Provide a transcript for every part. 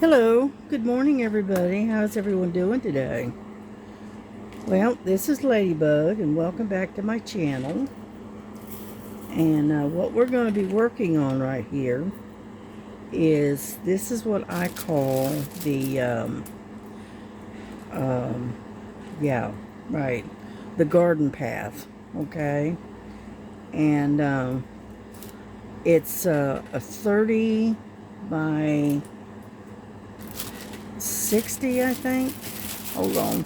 Hello, good morning, everybody. How's everyone doing today? Well, this is Ladybug, and welcome back to my channel. And what we're going to be working on right here is this is what I call the, yeah, right, the garden path, okay? And it's a 30 by 60, I think. Hold on.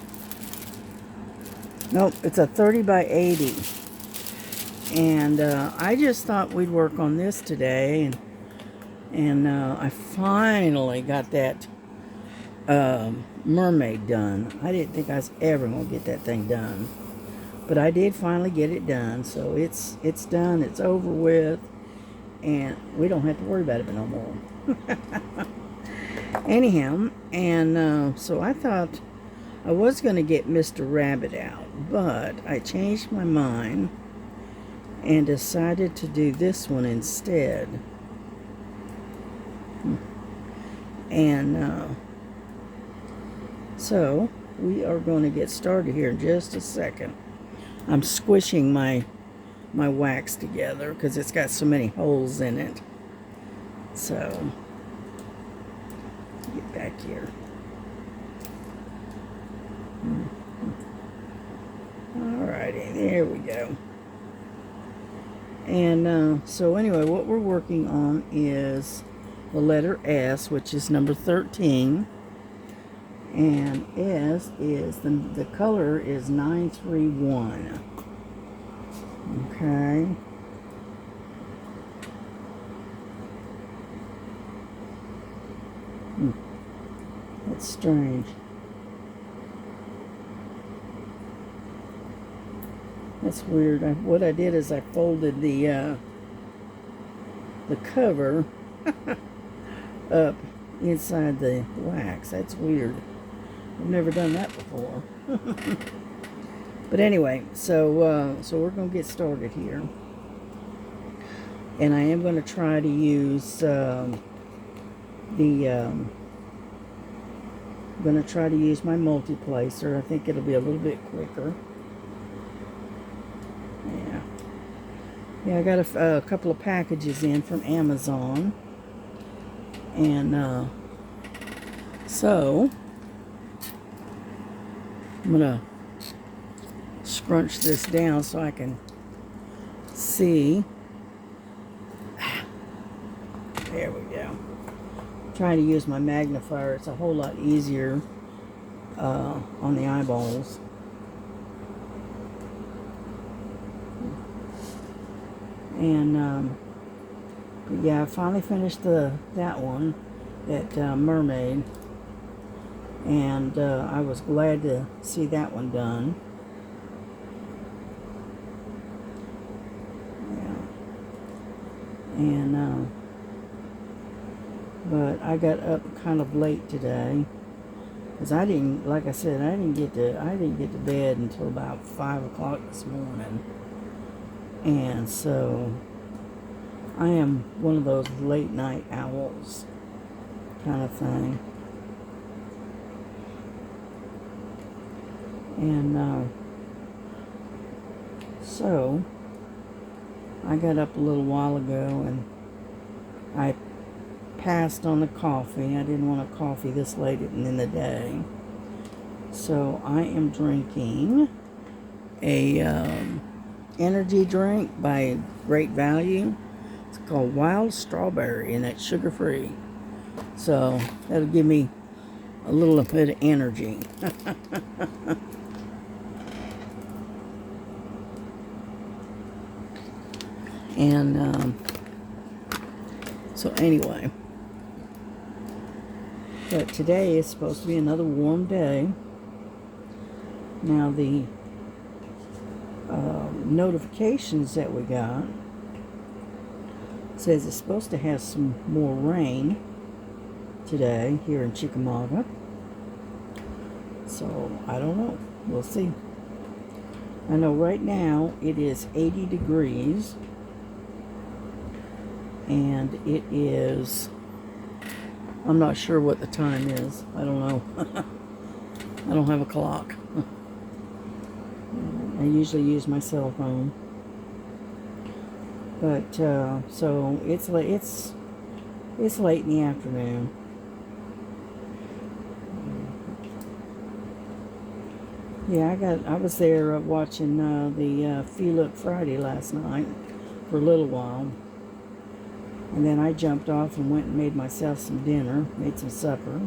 Nope, it's a 30 by 80. And I just thought we'd work on this today. And I finally got that mermaid done. I didn't think I was ever going to get that thing done. But I did finally get it done. So it's done. It's over with. And we don't have to worry about it no more. Anyhow, and so I thought I was going to get Mr. Rabbit out. But I changed my mind and decided to do this one instead. And so we are going to get started here in just a second. I'm squishing my wax together because it's got so many holes in it. So get back here. Alrighty, there we go. And so anyway, what we're working on is the letter S, which is number 13. And S is, the color is 931. Okay. That's strange. That's weird. What I did is I folded the cover up inside the wax. That's weird. I've never done that before. But anyway, so we're going to get started here. And I am going to try to use I'm going to try to use my multi-placer. I think it'll be a little bit quicker. Yeah, I got a couple of packages in from Amazon. And so I'm going to scrunch this down so I can see. There we go. I'm trying to use my magnifier. It's a whole lot easier on the eyeballs. And yeah, I finally finished that one, that mermaid, and I was glad to see that one done. Yeah. And but I got up kind of late today because I didn't, like I said, I didn't get to bed until about 5 o'clock this morning. And so I am one of those late night owls kind of thing. And so I got up a little while ago and I passed on the coffee. I didn't want a coffee this late in the day. So I am drinking a energy drink by Great Value. It's called Wild Strawberry, and it's sugar-free. So that'll give me a little bit of energy. And so anyway, but today is supposed to be another warm day. Now the notifications that we got says it's supposed to have some more rain today here in Chickamauga. So I don't know. We'll see. I know right now it is 80 degrees. And it is I'm not sure what the time is. I don't know. I don't have a clock. I usually use my cell phone. But so it's late. It's late in the afternoon. Yeah, I was there watching the Feel It Friday last night for a little while. And then I jumped off and went and made myself some dinner, made some supper.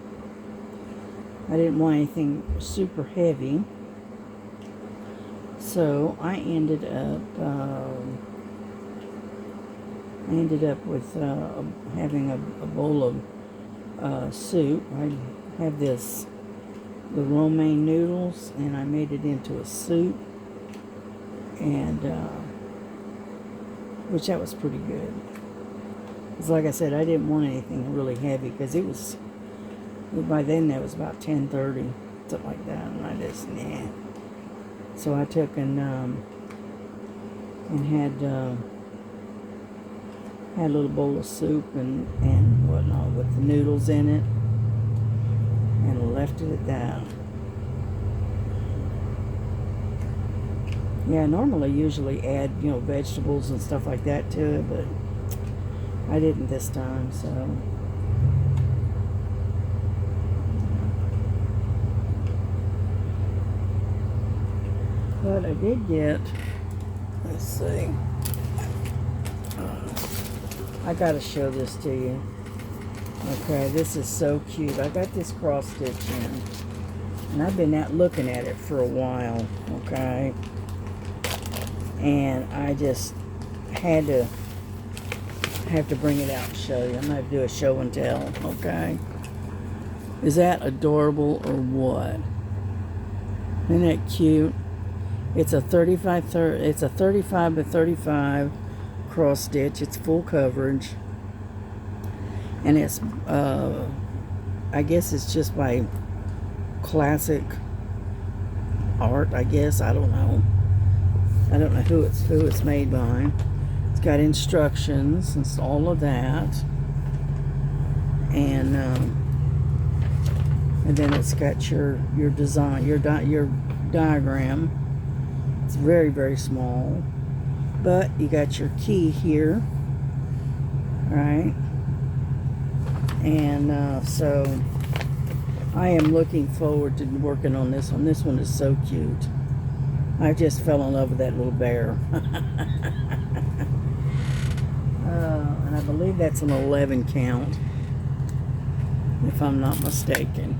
I didn't want anything super heavy. So I ended up with having a bowl of soup. I have the romaine noodles, and I made it into a soup, and which that was pretty good. Because like I said, I didn't want anything really heavy, because it was, by then that was about 10:30, something like that, and I just, nah. So I took and had a little bowl of soup and whatnot with the noodles in it, and left it at that. Yeah, I normally usually add, vegetables and stuff like that to it, but I didn't this time, so. But I did get, let's see, I gotta show this to you. Okay, this is so cute. I got this cross stitch in, and I've been out looking at it for a while, okay? And I just have to bring it out and show you. I'm gonna do a show and tell, okay? Is that adorable or what? Isn't that cute? It's a 35 by 35 cross stitch. It's full coverage, and it's I guess it's just by Classic Art. I guess, I don't know who it's made by. It's got instructions and all of that, and then it's got your design, your diagram. It's very, very small, but you got your key here, right? And so I am looking forward to working on this one. This one is so cute. I just fell in love with that little bear. And I believe that's an 11 count, if I'm not mistaken.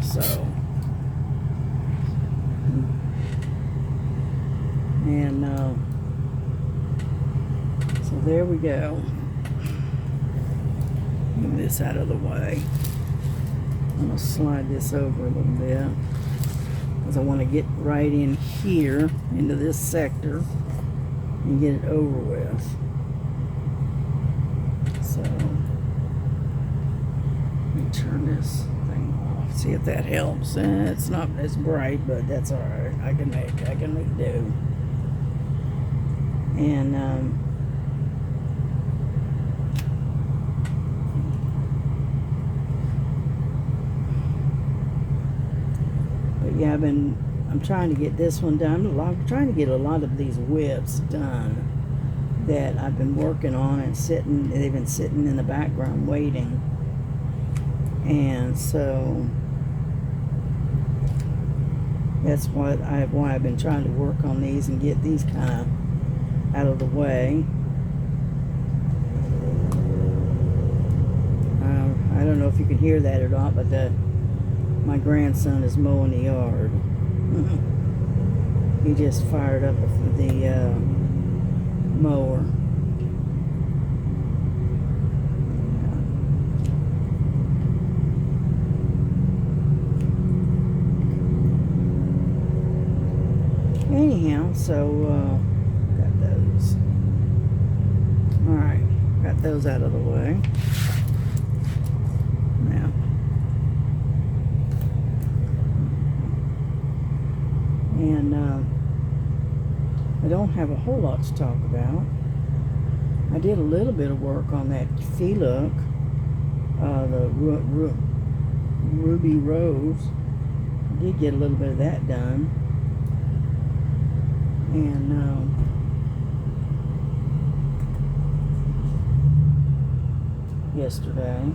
So. And so there we go. Move this out of the way. I'm going to slide this over a little bit, because I want to get right in here into this sector and get it over with. So let me turn this thing off, see if that helps. It's not as bright, but that's all right. I can make do. And but yeah, I'm trying to get this one done. I'm trying to get a lot of these whips done that I've been working on, and they've been sitting in the background waiting. And so that's why I've been trying to work on these and get these kind of out of the way. I don't know if you can hear that or not, but my grandson is mowing the yard. He just fired up the mower. Anyhow, so got those. Alright, got those out of the way. Now, and I don't have a whole lot to talk about. I did a little bit of work on that Feelook, the Ruby Rose. I did get a little bit of that done. And yesterday.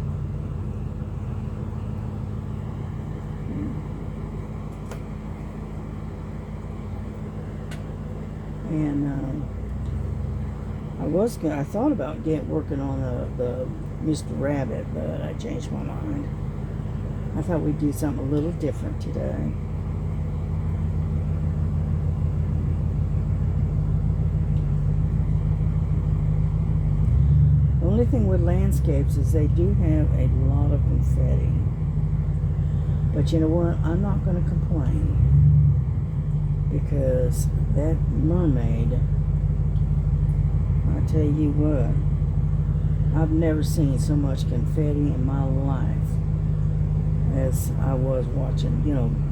And I thought about working on the Mr. Rabbit, but I changed my mind. I thought we'd do something a little different today. The only thing with landscapes is they do have a lot of confetti. But you know what? I'm not going to complain, because that mermaid, I tell you what, I've never seen so much confetti in my life as I was watching,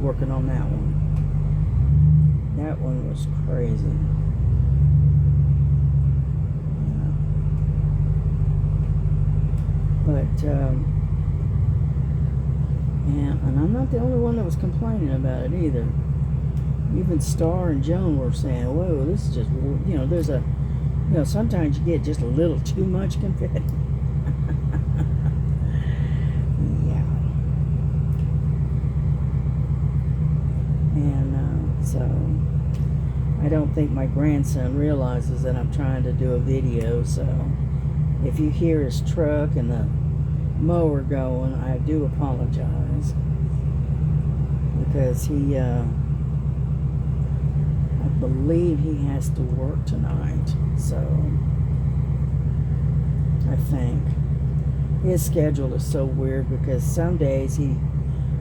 working on that one. That one was crazy. But, and I'm not the only one that was complaining about it either. Even Star and Joan were saying, whoa, this is just, there's a, sometimes you get just a little too much confetti. Yeah. And so, I don't think my grandson realizes that I'm trying to do a video, so if you hear his truck and the mower going, I do apologize, because he, I believe he has to work tonight, so I think his schedule is so weird, because some days he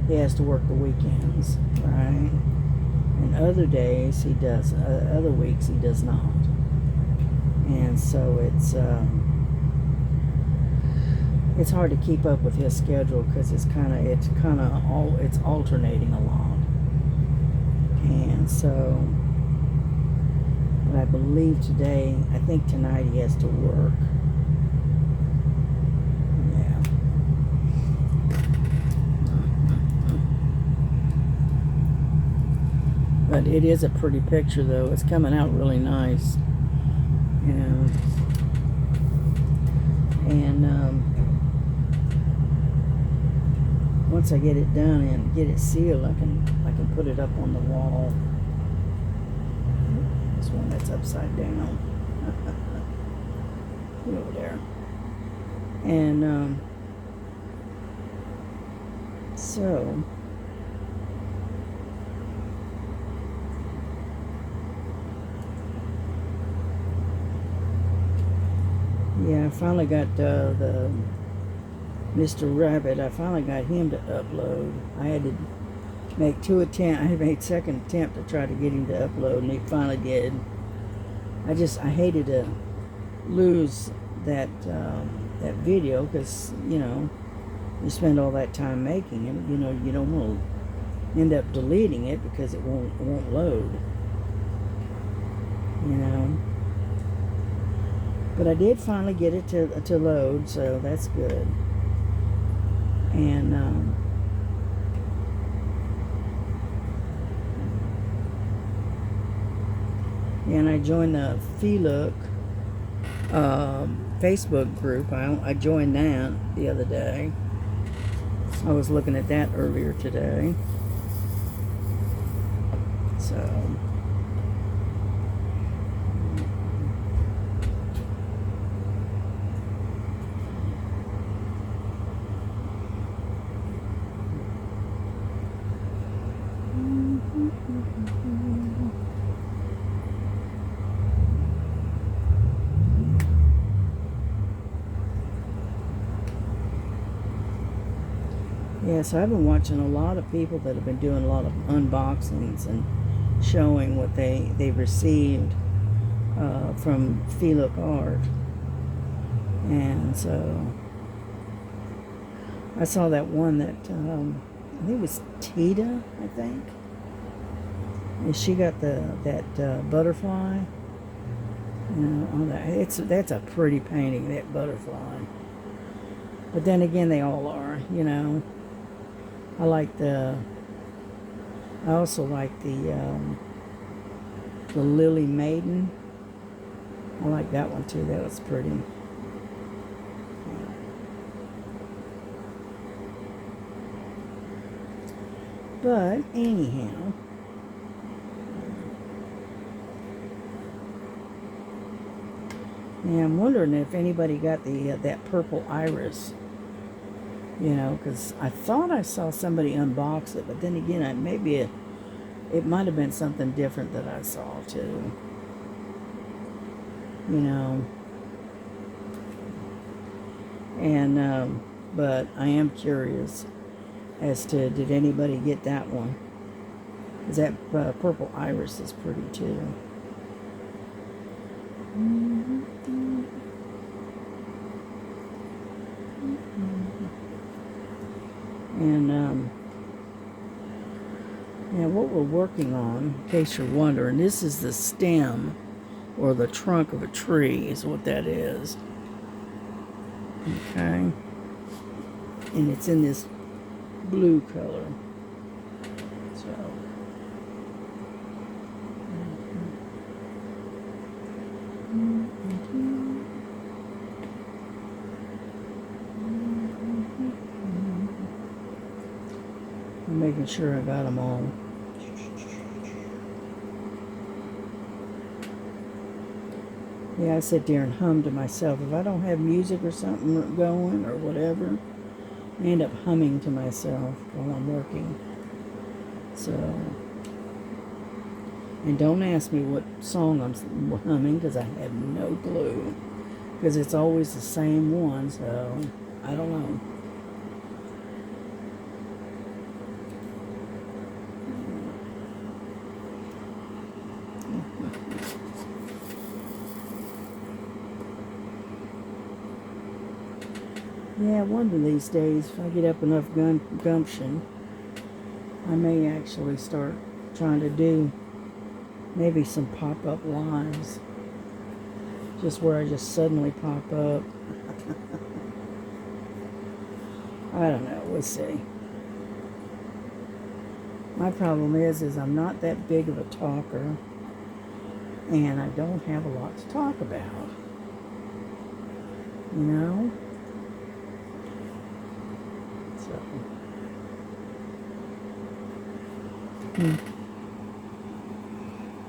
has to work the weekends, right? And other days he does, other weeks he does not. And so it's hard to keep up with his schedule, because it's alternating a lot. And so, but I believe today, I think tonight he has to work. Yeah. But it is a pretty picture, though. It's coming out really nice. And once I get it done and get it sealed, I can put it up on the wall. This one that's upside down. Over there. And so yeah, I finally got the Mr. Rabbit. I finally got him to upload. I had to make 2 attempts. I made second attempt to try to get him to upload, and he finally did. I hated to lose that video, because you spend all that time making it. You don't want to end up deleting it because it won't load. But I did finally get it to load, so that's good. And I joined the Feelook Facebook group. I joined that the other day. I was looking at that earlier today. So yeah, so I've been watching a lot of people that have been doing a lot of unboxings and showing what they received from Feelook Art. And so I saw that one that I think it was Tita, I think. And she got that butterfly. You know, on that's a pretty painting, that butterfly. But then again, they all are. You know, I like the. I also like the Lily Maiden. I like that one too. That was pretty. But anyhow, yeah, I'm wondering if anybody got the that purple iris. You know, because I thought I saw somebody unbox it, but then again, maybe it might have been something different that I saw too. You know, and but I am curious as to did anybody get that one? Because that purple iris is pretty too. And yeah, what we're working on, in case you're wondering, this is the stem or the trunk of a tree is what that is. Okay. And it's in this blue color. So. I'm making sure I got them all. Yeah, I sit there and hum to myself. If I don't have music or something going or whatever, I end up humming to myself while I'm working. So, and don't ask me what song I'm humming because I have no clue. Because it's always the same one, so I don't know. Yeah, one of these days, if I get up enough gumption, I may actually start trying to do maybe some pop-up lives. Just where I just suddenly pop up. I don't know, we'll see. My problem is I'm not that big of a talker, and I don't have a lot to talk about. You know? So.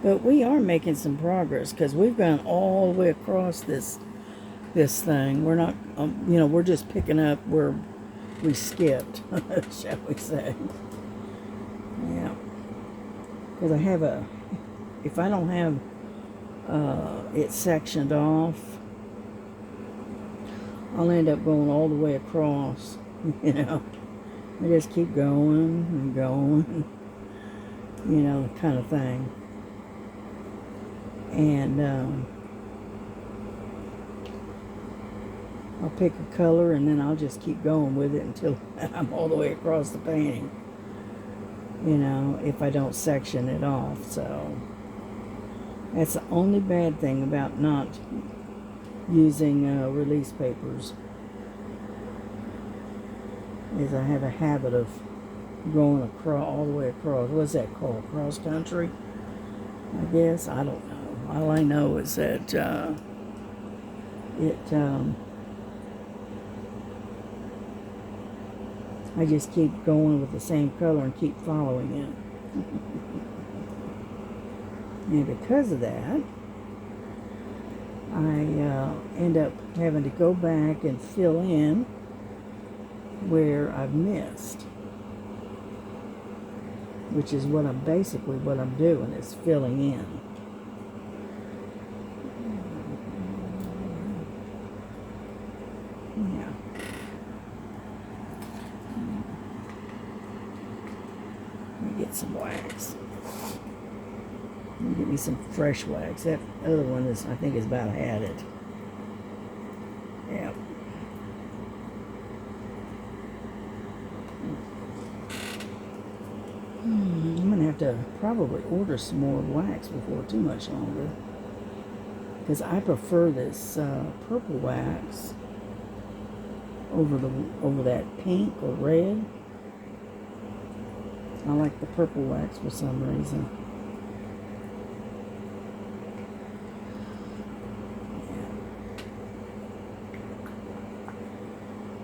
But we are making some progress because we've gone all the way across this thing. We're not, you know, we're just picking up where we skipped, shall we say. Yeah. Because I have if I don't have it sectioned off, I'll end up going all the way across, you know. I just keep going and going, you know, kind of thing. And I'll pick a color and then I'll just keep going with it until I'm all the way across the painting. You know, if I don't section it off. So that's the only bad thing about not using release papers, is I have a habit of going across, all the way across. What's that called? Cross country? I guess. I don't know. All I know is that I just keep going with the same color and keep following it. And because of that, I end up having to go back and fill in where I've missed, which is what I'm doing is filling in. Yeah. Let me get some wax. Let me get me some fresh wax. That other one is, I think, is about had it. Yeah. I'm gonna have to probably order some more wax before too much longer. because I prefer this purple wax over that pink or red. I like the purple wax for some reason.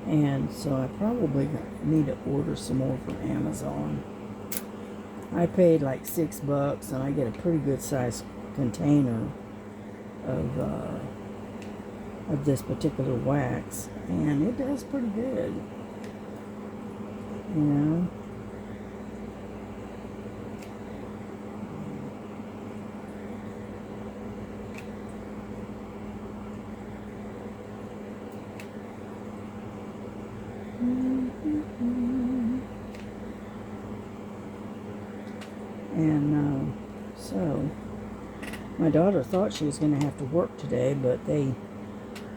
And so I probably need to order some more from Amazon. I paid like $6 and I get a pretty good sized container of this particular wax, and it does pretty good, you know. And so my daughter thought she was going to have to work today, but they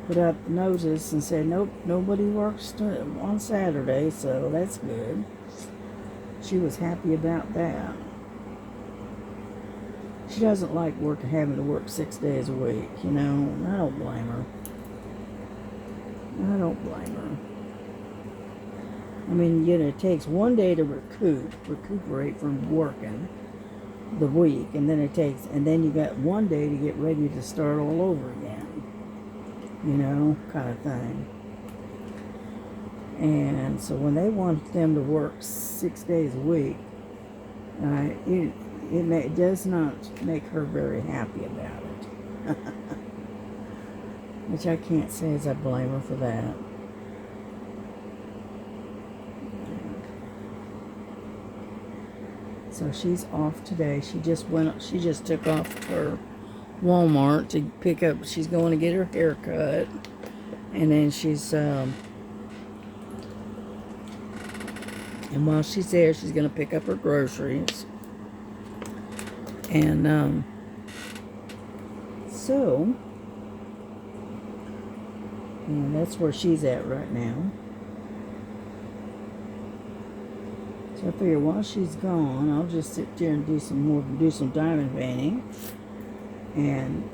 put out the notice and said, nope, nobody works on Saturday, so that's good. She was happy about that. She doesn't like having to work 6 days a week, you know, and I don't blame her. I don't blame her. I mean, you know, it takes one day to recuperate from working the week, and then you got one day to get ready to start all over again, you know, kind of thing. And so when they want them to work 6 days a week, it does not make her very happy about it. Which I can't say as I blame her for that. So she's off today. She just took off for Walmart to pick up, she's going to get her hair cut. And then and while she's there, she's going to pick up her groceries. And so, and that's where she's at right now. So I figure while she's gone, I'll just sit there and do some diamond painting and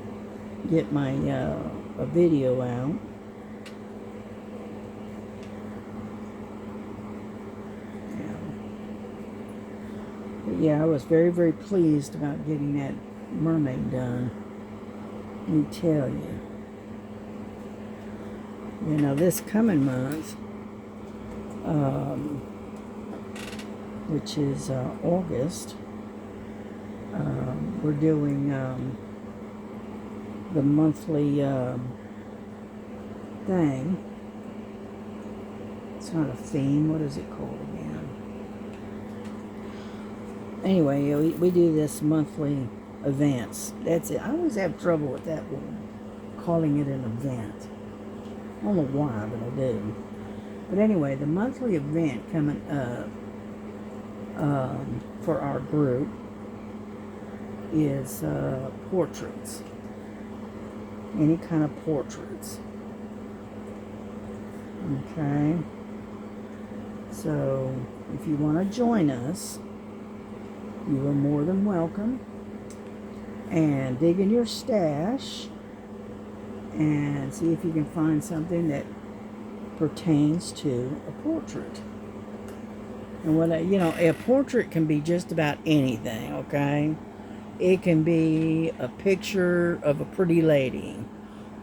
get my a video out. But yeah, I was very, very pleased about getting that mermaid done. Let me tell you. You know, this coming month, which is August, we're doing the monthly thing. It's not a theme. What is it called again? Anyway, we do this monthly events. That's it. I always have trouble with that one, calling it an event. I don't know why, but I do. But anyway, the monthly event coming up for our group is portraits. Any kind of portraits. Okay. So, if you want to join us, you are more than welcome. And dig in your stash and see if you can find something that pertains to a portrait. And a portrait can be just about anything, okay? It can be a picture of a pretty lady,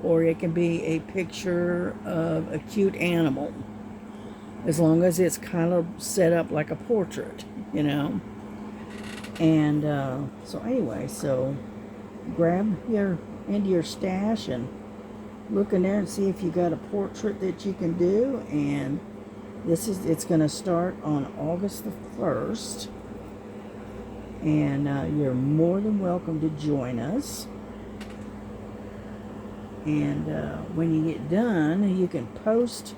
or it can be a picture of a cute animal, as long as it's kind of set up like a portrait, you know? And so anyway, so grab into your stash and look in there and see if you got a portrait that you can do. And it's going to start on August the 1st. And you're more than welcome to join us. And when you get done, you can post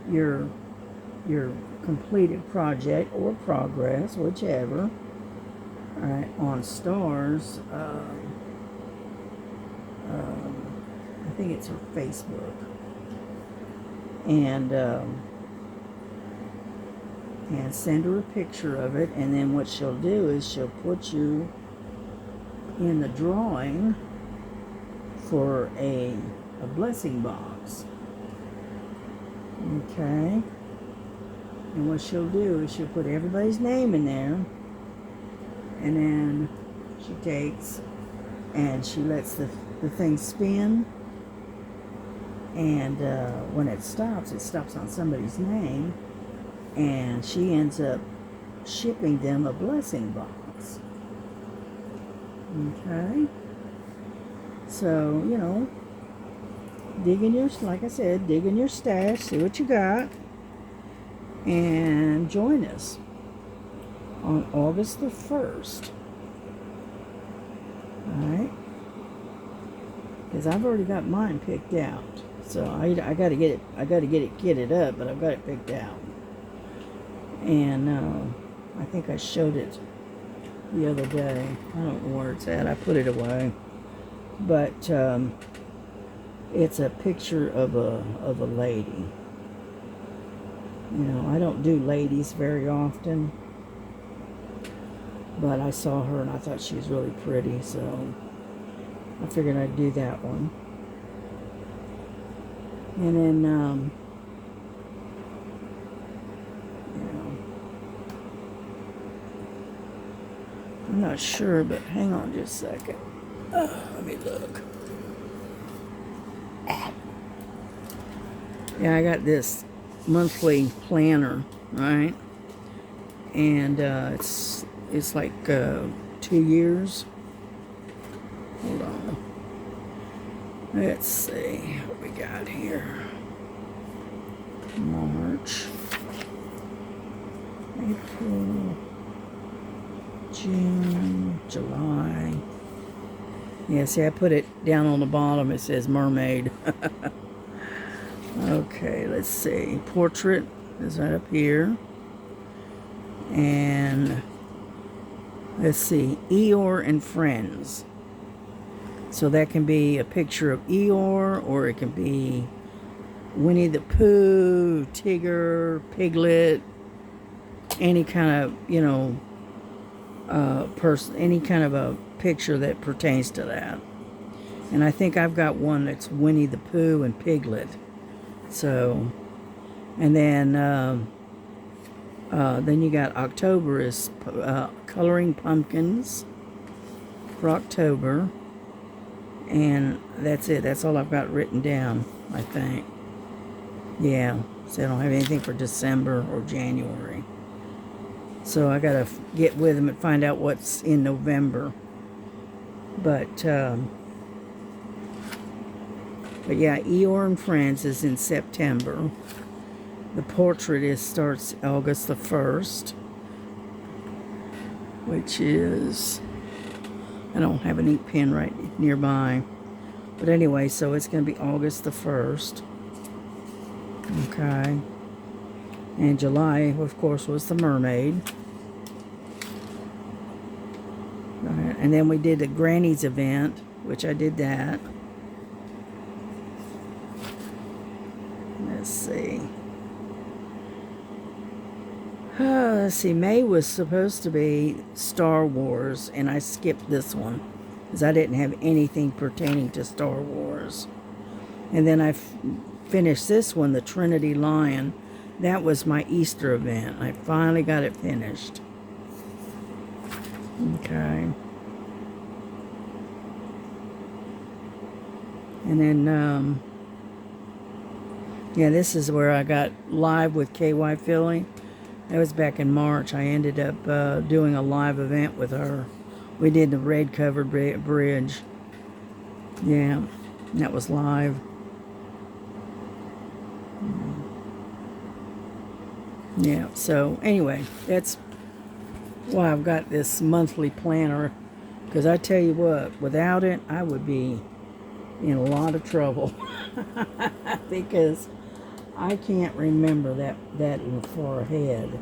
your completed project or progress, whichever, all right, on Stars. I think it's her Facebook. And send her a picture of it, and then what she'll do is she'll put you in the drawing for a blessing box. Okay. And what she'll do is she'll put everybody's name in there, and then she takes and she lets the thing spin, and when it stops on somebody's name, and she ends up shipping them a blessing box. Okay. So, you know, like I said, dig in your stash, see what you got, and join us on August the 1st. Alright? Because I've already got mine picked out. So I gotta get it kitted up, but I've got it picked out. And I think I showed it the other day. I don't know where it's at. I put it away. But it's a picture of a lady. You know, I don't do ladies very often, but I saw her and I thought she was really pretty, so I figured I'd do that one. And then, you know, I'm not sure, but hang on just a second. Let me look. Yeah, I got this monthly planner, right? And it's like 2 years. Hold on. Let's see what we got here. March, April, June, July. Yeah, see, I put it down on the bottom. It says mermaid. Okay, let's see. Portrait is right up here. And let's see. Eeyore and Friends. So that can be a picture of Eeyore, or it can be Winnie the Pooh, Tigger, Piglet, any kind of, you know, person, any kind of a picture that pertains to that. And I think I've got one that's Winnie the Pooh and Piglet. So, and then you got October is coloring pumpkins for October. And that's it. That's all I've got written down, I think. Yeah, so I don't have anything for December or January. So I got to get with them and find out what's in November. But yeah, Eeyore and Friends is in September. The portrait starts August the 1st, which is, I don't have an ink pen right nearby. But anyway, so it's going to be August the 1st. Okay. And July, of course, was the mermaid. Right. And then we did the Granny's event, which I did that. Let's see. Let's see. May was supposed to be Star Wars, and I skipped this one because I didn't have anything pertaining to Star Wars. And then I finished this one, the Trinity Lion. That was my Easter event. I finally got it finished. Okay. And then, yeah, this is where I got live with KY Philly. That was back in March. I ended up doing a live event with her. We did the red covered bridge. Yeah, that was live. Yeah, so anyway, that's why I've got this monthly planner. Because I tell you what, without it, I would be in a lot of trouble. Because I can't remember that far ahead.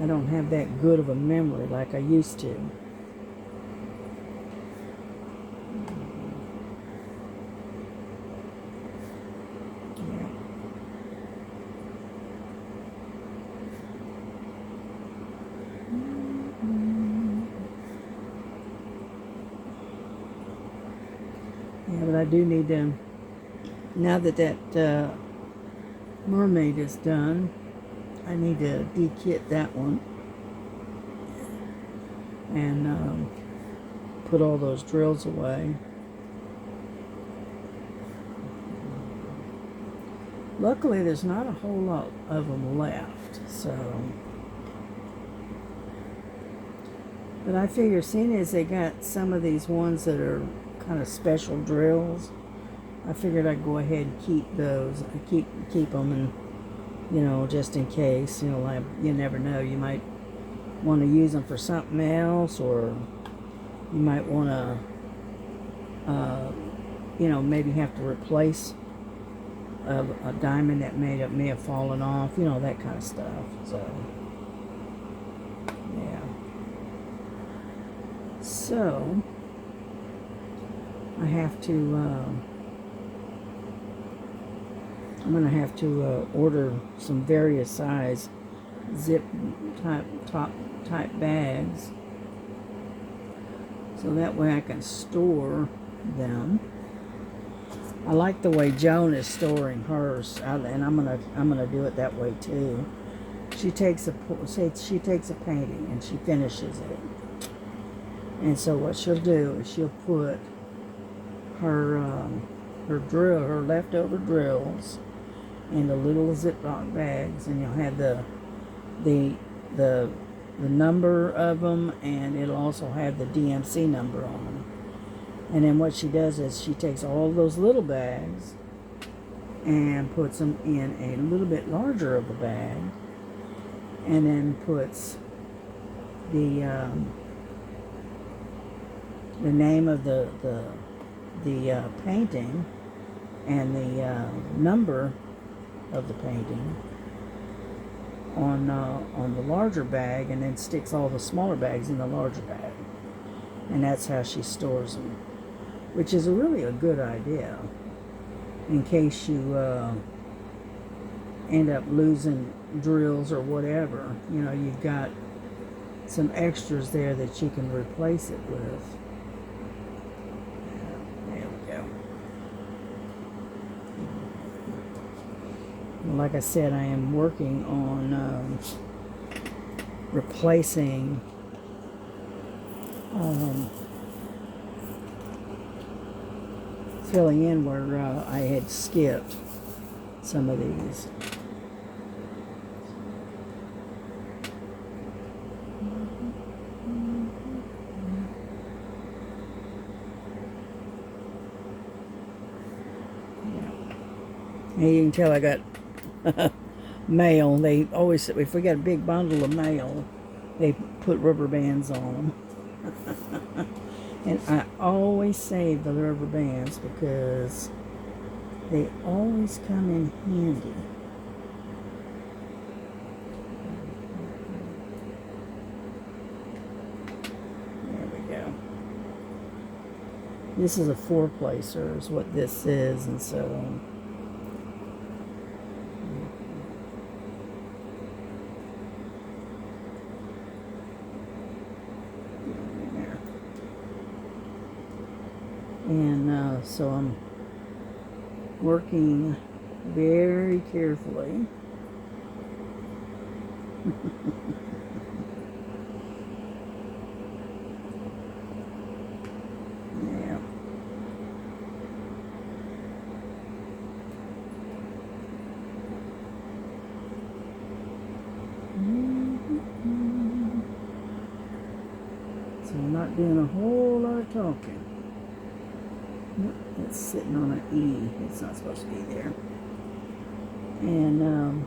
I don't have that good of a memory like I used to. Yeah, but I do need to, now that mermaid is done, I need to de-kit that one and put all those drills away. Luckily, there's not a whole lot of them left, so. But I figure, seeing as they got some of these ones that are kind of special drills, I figured I'd go ahead and keep those. Keep them, and just in case. You never know. You might want to use them for something else, or you might want to, maybe have to replace a diamond that may have fallen off. That kind of stuff. So, yeah. So, I have to, I'm going to have to order some various size zip type bags, so that way I can store them. I like the way Joan is storing hers, and I'm gonna do it that way too. She takes a painting and she finishes it. And so what she'll do is she'll put her leftover drills in the little Ziploc bags, and you'll have the number of them, and it'll also have the DMC number on them. And then what she does is she takes all those little bags and puts them in a little bit larger of a bag, and then puts the name of the painting and the number of the painting on the larger bag, and then sticks all the smaller bags in the larger bag. And that's how she stores them, which is really a good idea in case you end up losing drills or whatever. You've got some extras there that you can replace it with. There we go. Like I said, I am working on replacing filling in where I had skipped some of these. And you can tell I got mail. They always, if we got a big bundle of mail, they put rubber bands on them. And I always save the rubber bands because they always come in handy. There we go. This is a 4-placer is what this is, and so so I'm working very carefully. Yeah. So I'm not doing a whole lot of talking. It's sitting on an E. It's not supposed to be there. And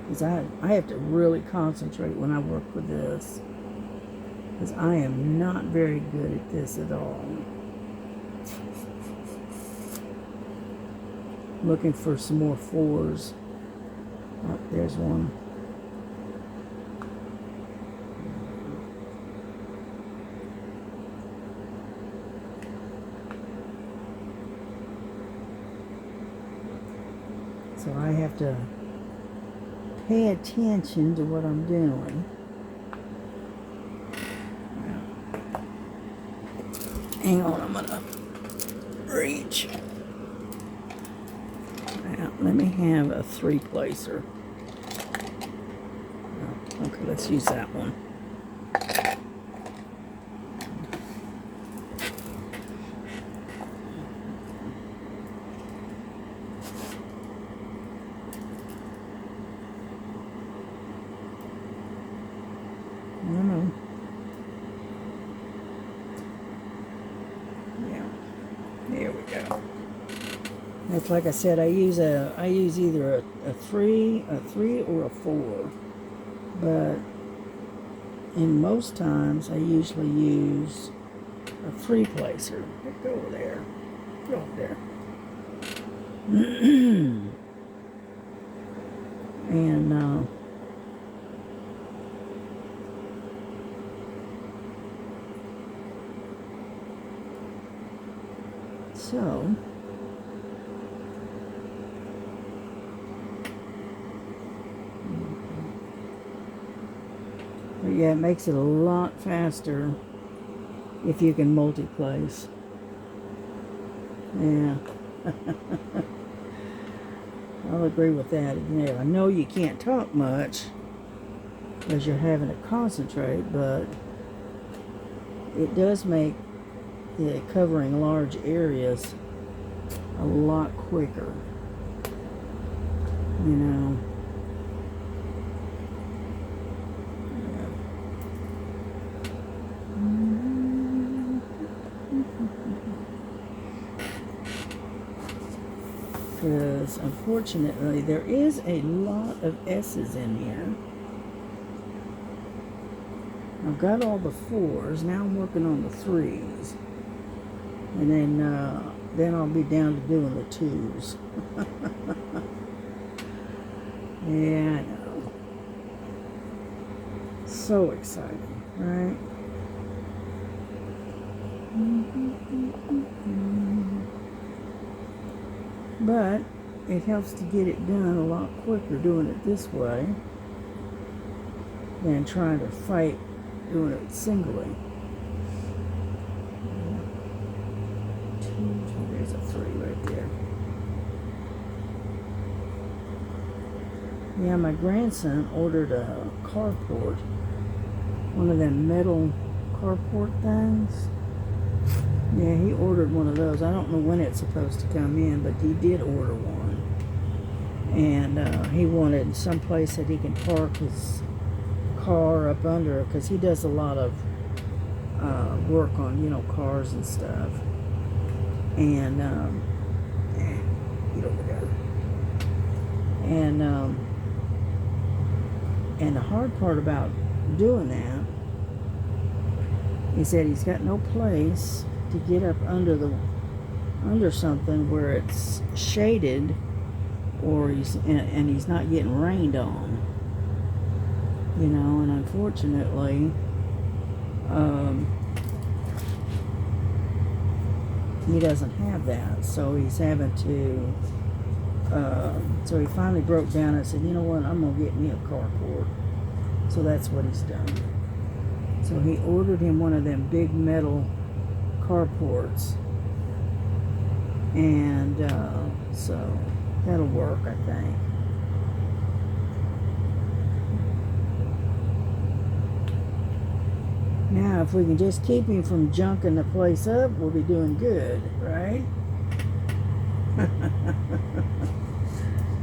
because I have to really concentrate when I work with this, because I am not very good at this at all. Looking for some more 4s. Oh, there's one. So I have to pay attention to what I'm doing. Hang on, I'm gonna reach. Now, let me have a 3-placer. Oh, okay, let's use that one. No. Yeah. There we go. It's like I said, I use either a 3 or a 4. But in most times I usually use a 3-placer. Go over there. Go up there. And so but yeah, it makes it a lot faster if you can multi-place. Yeah. I'll agree with that. Yeah, I know you can't talk much because you're having to concentrate, but it does make the covering large areas a lot quicker. You know. Because unfortunately there is a lot of S's in here. I've got all the 4s, now I'm working on the 3s. And then I'll be down to doing the 2s. Yeah, I know. So exciting, right? But it helps to get it done a lot quicker doing it this way than trying to fight doing it singly. There's a 3 right there. Yeah, my grandson ordered a carport. One of them metal carport things. Yeah, he ordered one of those. I don't know when it's supposed to come in, but he did order one. And he wanted some place that he can park his car up under, because he does a lot of work on, cars and stuff. And, get over there. And the hard part about doing that is that he's got no place to get up under something where it's shaded, or he's not getting rained on, and unfortunately he doesn't have that, so he's having to so he finally broke down and said, you know what, I'm gonna get me a carport. So that's what he's done. So he ordered him one of them big metal carports, and so that'll work, I think. Now, if we can just keep him from junking the place up, we'll be doing good, right?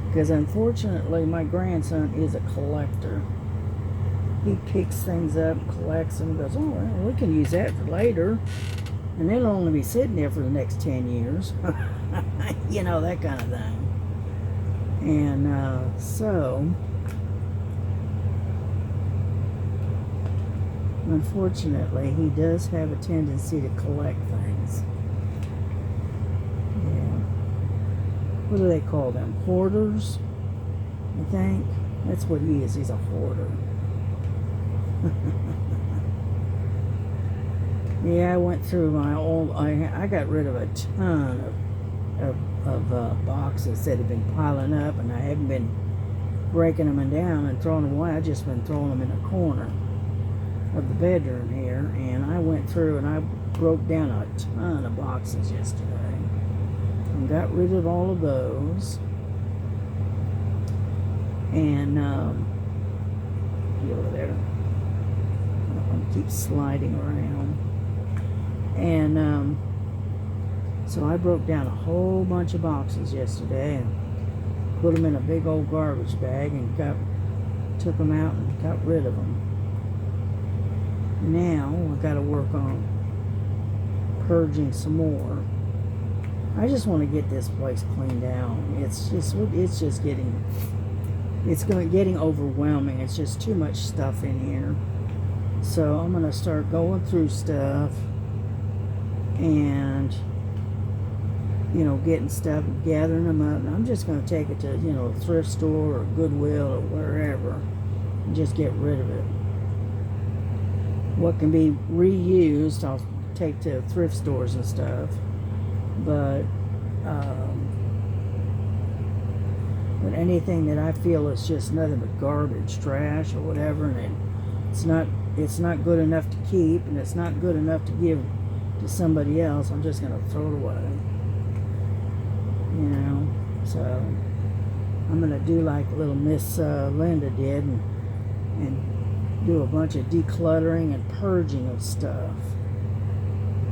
Because unfortunately, my grandson is a collector. He picks things up, collects them, goes, oh, well, we can use that for later. And it'll only be sitting there for the next 10 years. That kind of thing. And so, unfortunately, he does have a tendency to collect things. Yeah. What do they call them? Hoarders, I think. That's what he is. He's a hoarder. Yeah, I went through my old. I got rid of a ton of boxes that had been piling up, and I haven't been breaking them down and throwing them away. I just been throwing them in a corner of the bedroom here, and I went through and I broke down a ton of boxes yesterday. got rid of all of those. And get over there. I keep sliding around. And so I broke down a whole bunch of boxes yesterday and put them in a big old garbage bag and took them out and got rid of them. Now I got to work on purging some more. I just want to get this place cleaned out. It's just getting overwhelming. It's just too much stuff in here. So I'm gonna start going through stuff and getting stuff, gathering them up, and I'm just gonna take it to a thrift store or Goodwill or wherever and just get rid of it. What can be reused, I'll take to thrift stores and stuff. But anything that I feel is just nothing but garbage, trash, or whatever, and it's not good enough to keep, and it's not good enough to give to somebody else, I'm just gonna throw it away. So I'm gonna do like little Miss Linda did, and do a bunch of decluttering and purging of stuff.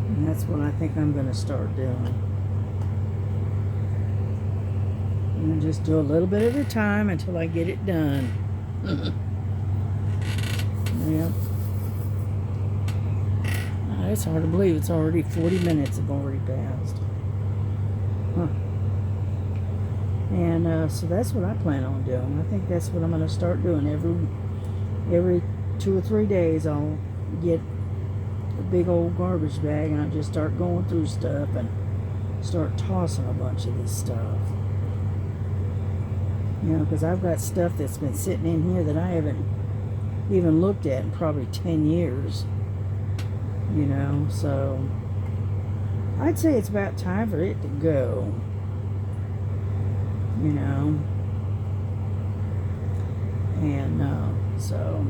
And that's what I think I'm gonna start doing. And just do a little bit at a time until I get it done. Yep. It's hard to believe it's already 40 minutes have already passed. Huh. And so that's what I plan on doing. I think that's what I'm going to start doing. Every 2 or 3 days I'll get a big old garbage bag and I'll just start going through stuff and start tossing a bunch of this stuff. Because I've got stuff that's been sitting in here that I haven't even looked at in probably 10 years. So I'd say it's about time for it to go. And so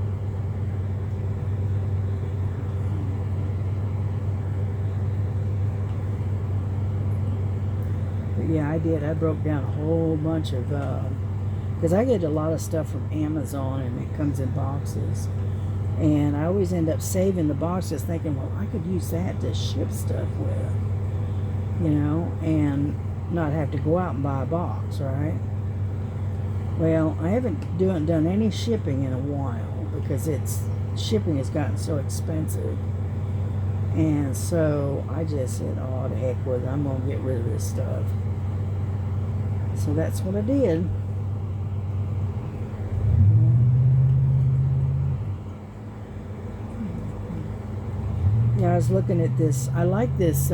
but yeah, I did. I broke down a whole bunch of because I get a lot of stuff from Amazon and it comes in boxes. And I always end up saving the boxes thinking, well, I could use that to ship stuff with, and not have to go out and buy a box, right? Well, I haven't done any shipping in a while because shipping has gotten so expensive. And so I just said, oh, the heck with it. I'm going to get rid of this stuff. So that's what I did. Yeah, I was looking at this. I like this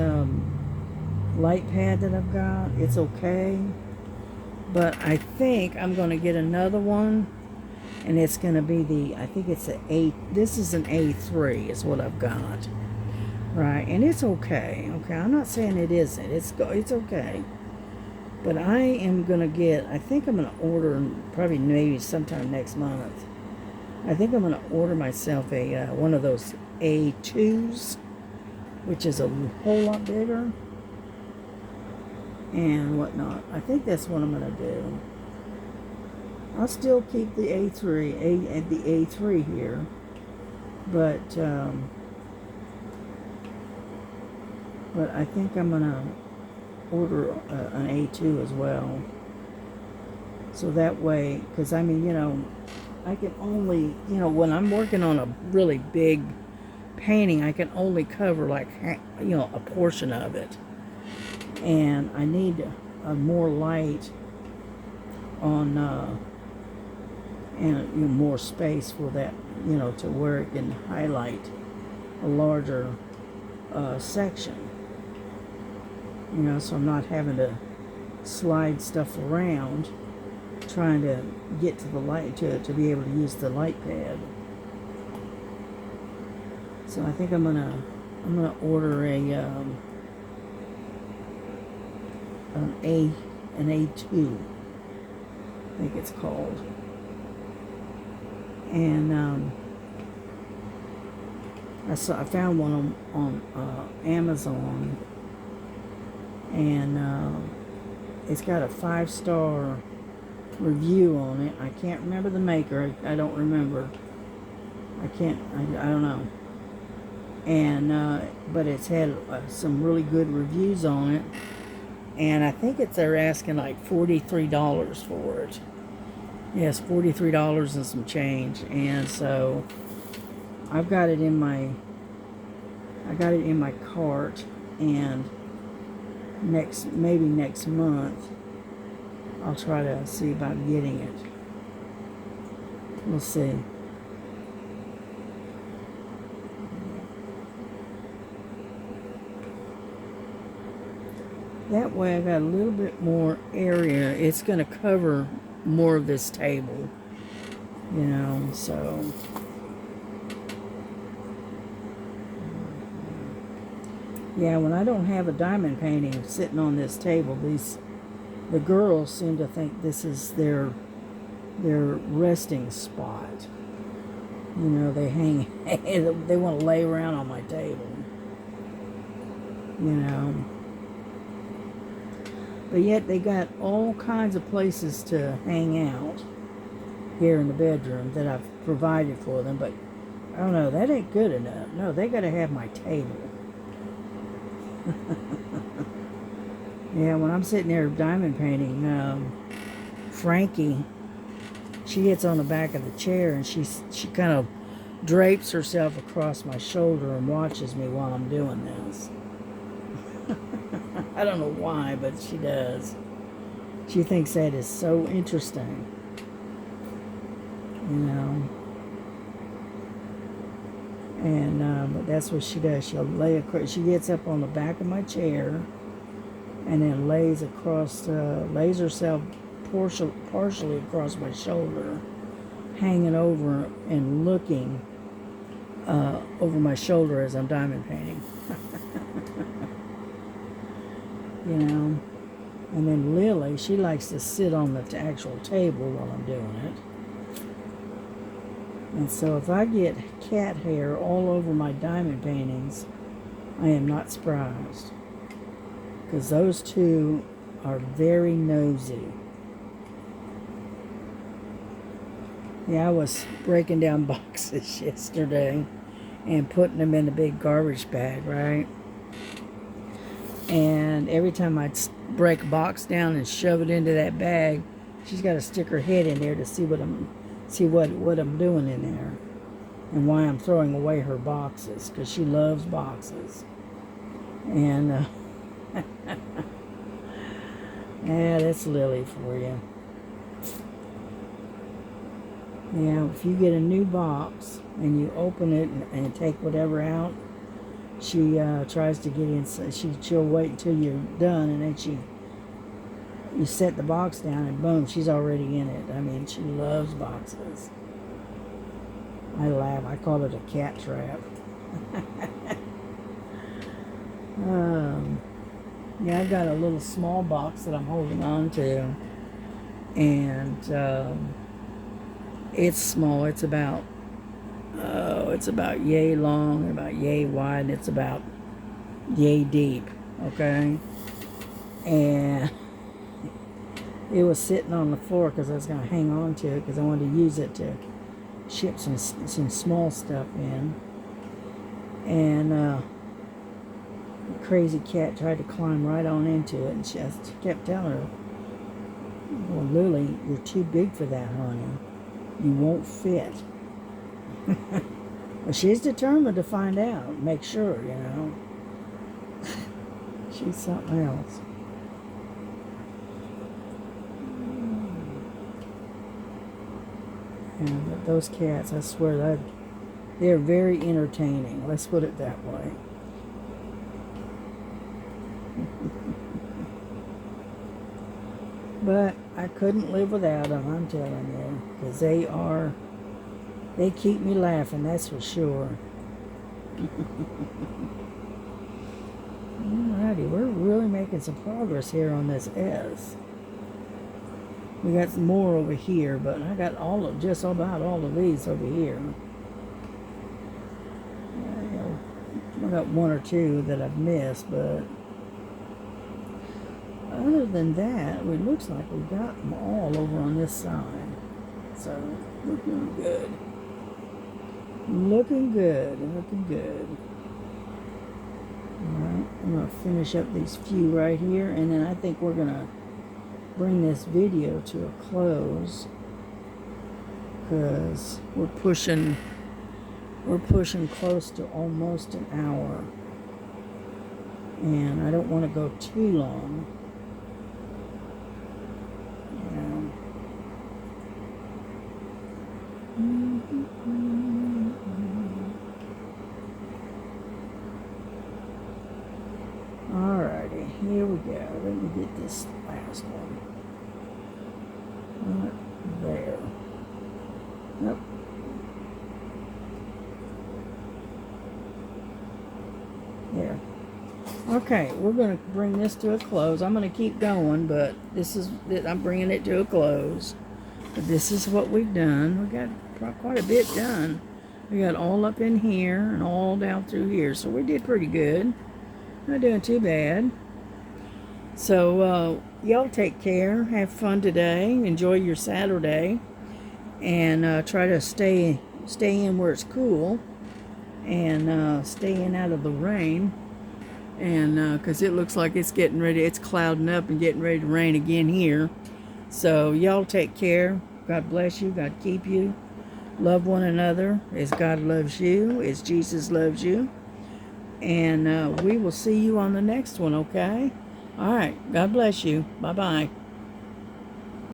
light pad that I've got. It's okay. But I think I'm going to get another one. And it's going to be I think it's this is an A3 is what I've got. Right, and it's okay. Okay, I'm not saying it isn't. It's okay. But I am going to I think I'm going to order, probably maybe sometime next month. I think I'm going to order myself one of those A2s, which is a whole lot bigger and whatnot. I think that's what I'm going to do. I'll still keep the A3 here, but I think I'm going to order an A2 as well. So that way, because I mean, I can only, when I'm working on a really big painting, I can only cover like, a portion of it. And I need more light on, and more space for that, to where it can highlight a larger section. So I'm not having to slide stuff around trying to get to the light to be able to use the light pad. So I think I'm gonna order an A2, I think it's called. And I found one on Amazon, and It's got a 5-star review on it. I can't remember the maker. I don't remember. I don't know. And but it's had some really good reviews on it, and I think they're asking like $43 for it. Yes, $43 and some change. And so I've got it in my cart, and maybe next month I'll try to see about getting it. We'll see. That way I got a little bit more area. It's going to cover more of this table, so. Yeah, when I don't have a diamond painting sitting on this table, the girls seem to think this is their resting spot. They they want to lay around on my table. But yet they got all kinds of places to hang out here in the bedroom that I've provided for them. But I don't know, that ain't good enough. No, they got to have my table. Yeah, when I'm sitting there diamond painting, Frankie, she gets on the back of the chair and she kind of drapes herself across my shoulder and watches me while I'm doing this. I don't know why, but she does. She thinks that is so interesting. And but that's what she does. She gets up on the back of my chair and then lays herself partially across my shoulder, hanging over and looking over my shoulder as I'm diamond painting. And then Lily, she likes to sit on the actual table while I'm doing it. And so if I get cat hair all over my diamond paintings, I am not surprised. Because those two are very nosy. Yeah, I was breaking down boxes yesterday and putting them in a big garbage bag, right? And every time I'd break a box down and shove it into that bag, she's got to stick her head in there to see what I'm doing in there and why I'm throwing away her boxes, because she loves boxes. And yeah, that's Lily for you. Yeah, if you get a new box and you open it and take whatever out, she tries to get inside. She'll wait until you're done, and then you set the box down, and boom, she's already in it. I mean, she loves boxes. I laugh. I call it a cat trap. Yeah, I've got a little small box that I'm holding on to, and it's small. It's about yay long, about yay wide, and it's about yay deep, okay? And it was sitting on the floor because I was going to hang on to it because I wanted to use it to ship some small stuff in. And the crazy cat tried to climb right on into it, and she kept telling her, "Well, Lily, you're too big for that, honey. You won't fit." Well, she's determined to find out, make sure, She's something else. And but those cats, I swear, they're very entertaining. Let's put it that way. But I couldn't live without them, I'm telling you, because they keep me laughing, that's for sure. Alrighty, we're really making some progress here on this S. We got some more over here, but I got just about all of these over here. I got one or two that I've missed, but other than that, it looks like we got them all over on this side. So, looking good. Looking good. Looking good. Alright, I'm going to finish up these few right here, and then I think we're going to bring this video to a close, because we're pushing close to almost an hour, and I don't want to go too long. Alrighty, here we go. Let me get this last one. Right there. Yep. There. Okay, we're going to bring this to a close. I'm going to keep going, but I'm bringing it to a close. But this is what we've done. We got quite a bit done. We got all up in here and all down through here, so we did pretty good. Not doing too bad. So, y'all take care. Have fun today. Enjoy your Saturday. And try to stay in where it's cool. And stay in out of the rain. And because it looks like it's getting ready. It's clouding up and getting ready to rain again here. So, y'all take care. God bless you. God keep you. Love one another as God loves you. As Jesus loves you. And we will see you on the next one, okay? All right. God bless you. Bye-bye.